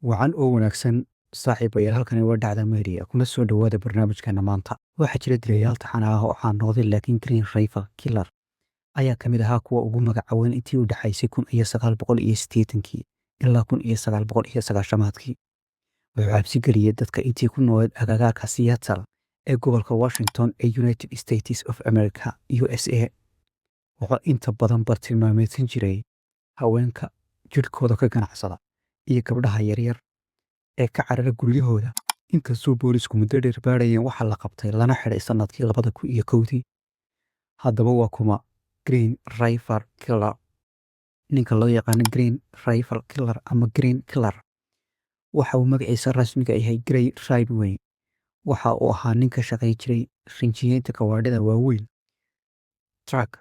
Wacan oo wanaagsan saaxiibayaal halkani waa dhacda media kuna soo dhawaada barnaamijkeena maanta. Waxaa jira dilayaal taxan ah oo aan noqday laakiin Green River Killer ayaa ka mid ahaa kuwa ugu magaca weyn intii u dhaxaysay 1980kii ilaa 1990kii. Wuxuu cabsi geliyay dadka intii ku nooled agagaarka Seattle ee gobolka Washington ee United States of America USA. Wuxuu inta badan bartilmaameedsan jiray haweenka jidhkooda ka ganacsada iyo gabdhaha yaryar ee ka carara guryahooda. Inkastoo boolisku muddo dheer baarayeen waxa la qabtay lana xidhay sanadkii 2001. Haddaba waa kuma Green River Killer? Ninka loo yaqaan Green River Killer ama Green Killer waxa uu magaciisa rasmiga yahay Gray Ridgway. Waxa uu ahaa nin ka shaqayn jiray rinjiyeynta gawaadhida waaweyn truck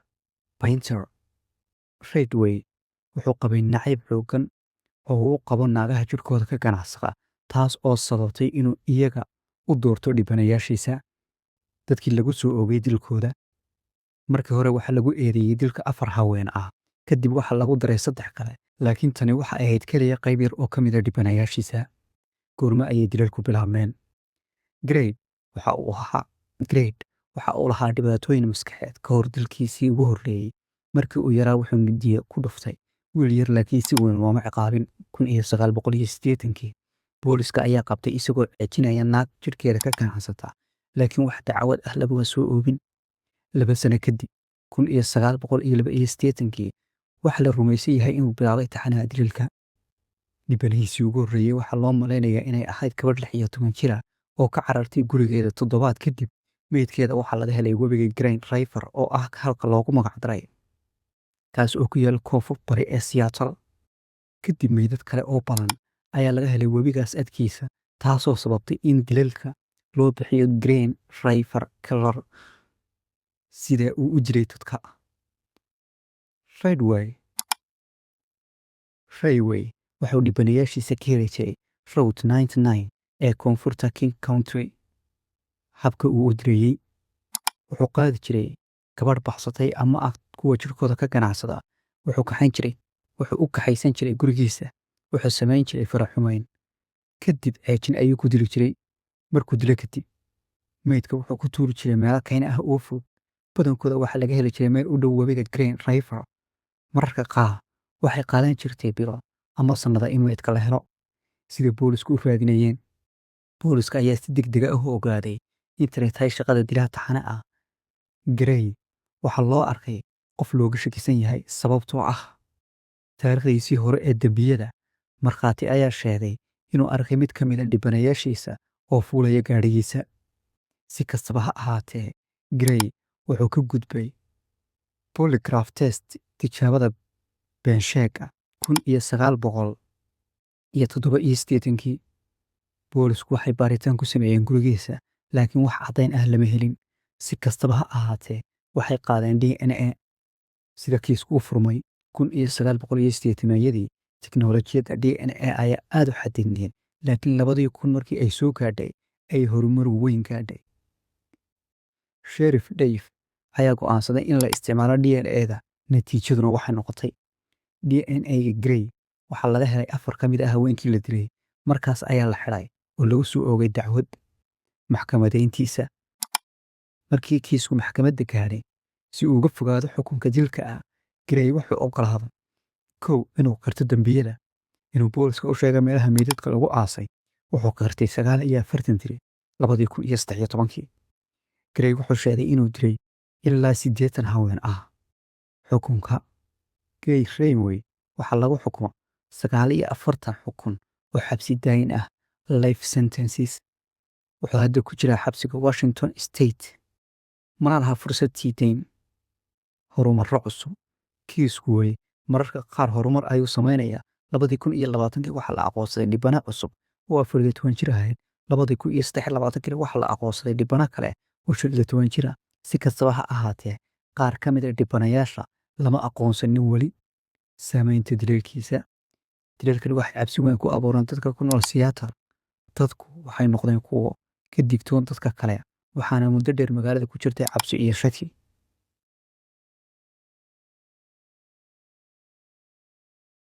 painter. Ridgway wuxuu qabay nacayb xooggan oo uu qabo naagaha jidhkooda ka ganacsada, taas oo sababtay inuu iyaga u doorto dhibanayaashiisa. Dadkii lagu soo oogay dilkooda markii hore waxaa lagu eedeeyey dilka 4 haween ah, kadib waxaa lagu daray 3 kale, laakiin tani waxa ay ahayd keliya qayb yar oo ka mid ah dhibanayaashiisa. Goorma ayay dilalku bilaabmeen? Grade waxa uu lahaa dhibaatooyin maskaxeed ka hor dilkiisii ugu horreeyey. Markii uu yaraa wuxuu midiyo ku dhuftay wiil yar, laakiin si weyn looma ciqaabin. 1980kii booliska ayaa qabtay isagoo ceejinaya naag jidhkeeda ka ganacsata, laakiin wax dacwad ah laguma soo oogin. 2 sano kadib 1982kii waxa la rumaysan yahay inuu bilaabay taxanaha dilalka. Dhibanihiisii ugu horreeyey waxaa loo malaynayaa inay ahayd gabadh 16 jir ah oo ka carartay gurigeeda toddobaad kadib. Meydkeeda waxaa laga helay webiga Green River oo ah halka loogu magac daray, kaas oo ku yaal koonfur bari ee Seattle. Kadib meydad kale oo badan ayaa laga helay webigaas adkiisa, taasoo sababtay in dilalka loo bixiyo Green River Killer sida uu u jiray dadka. Ridgway wuxuu dhibanayaashiisa ka heli jiray Route 99 ee koonfurta King County. Habka uu u dilayay wuxuu qaadi jiray gabadh baxsatay ama ah kuwa jidhkooda ka ganacsada. Wuxuu u kaxaysan jiray gurigiisa. Wuxuu samayn jiray faraxumayn, kadib ceejin ayuu ku dili jiray. Markuu dilo kadib, meydka wuxuu ku tuuri jiray meelo kayn ah oo fog. Badankooda waxaa laga heli jiray meel u dhow webiga Green River. Mararka qaar waxay qaadan jirtay bilo ama sannado in meydka la helo. Sida boolisku u raadinayeen, booliska ayaa si degdeg ah u ogaaday in tani tahay shaqada dilaha taxane ah. Gray waxaa loo arkay qof looga shakisan yahay sababtoo ah taariikhdiisii hore ee dembiyada. Markhaati ayaa sheegay inuu arkay mid ka mid ah dhibanayaashiisa oo fuulaya gaadhigiisa. Si kastaba ha ahaatee, Gray wuxuu ka gudbay polygraph test tijaabada beensheega 1987kii. Boolisku waxay baaritaan ku sameeyeen gurigiisa, laakiin wax caddayn ah lama helin. Si kastaba ha ahaatee, waxay qaadeen DNA. Sida kiisku u furmay 1980yadii, tiknoolajiyadda DNA ayaa aad u xadidneyd, laakiin 2000 markii ay soo gaadhay ay horumar weyn gaadhay. Sheriff Dave ayaa go'aansaday in la isticmaalo DNA-da. Natiijaduna waxay noqotay DNA-ga Gray waxaa laga helay 4 ka mid ah haweenkii la dilay. Markaas ayaa la xidhay oo lagu soo oogay dacwad. Maxkamadayntiisa markii kiisku maxkamadda gaadhay, si uu uga fogaado xukunka dilka ah, Gray wuxuu oggolaaday 1 inuu qirto dembiyada, inuu booliska u sheegay meelaha meydadka lagu aasay. Wuxuu qirtay 49 dil 2013. Gray wuxuu sheegay inuu dilay ilaa 80 haween ah. Xukunka Gray Ridgway waxaa lagu xukumay 49 xukun oo xabsi daayin ah, life sentences. Wuxuu hadda ku jiraa xabsiga Washington State, mana laha fursad sii dayn. Horumarro cusub kiisku way mararka qaar horumar ayuu samaynayaa. 2020kii waxaa la aqoonsaday dhibane cusub oo 14 jir ahayd. 2023kii waxaa la aqoonsaday dhibane kale oo 15 jir ah. Si kastaba ha ahaatee, qaar ka mid ah dhibanayaasha lama aqoonsanin weli. Saamaynta dilalkiisa. Dilalkani waxay cabsi weyn ku abuureen dadka ku nool Seattle. Dadku waxay noqdeen kuwo ka digtoon dadka kale, waxaana muddo dheer magaalada ku jirtay cabsi iyo shaki.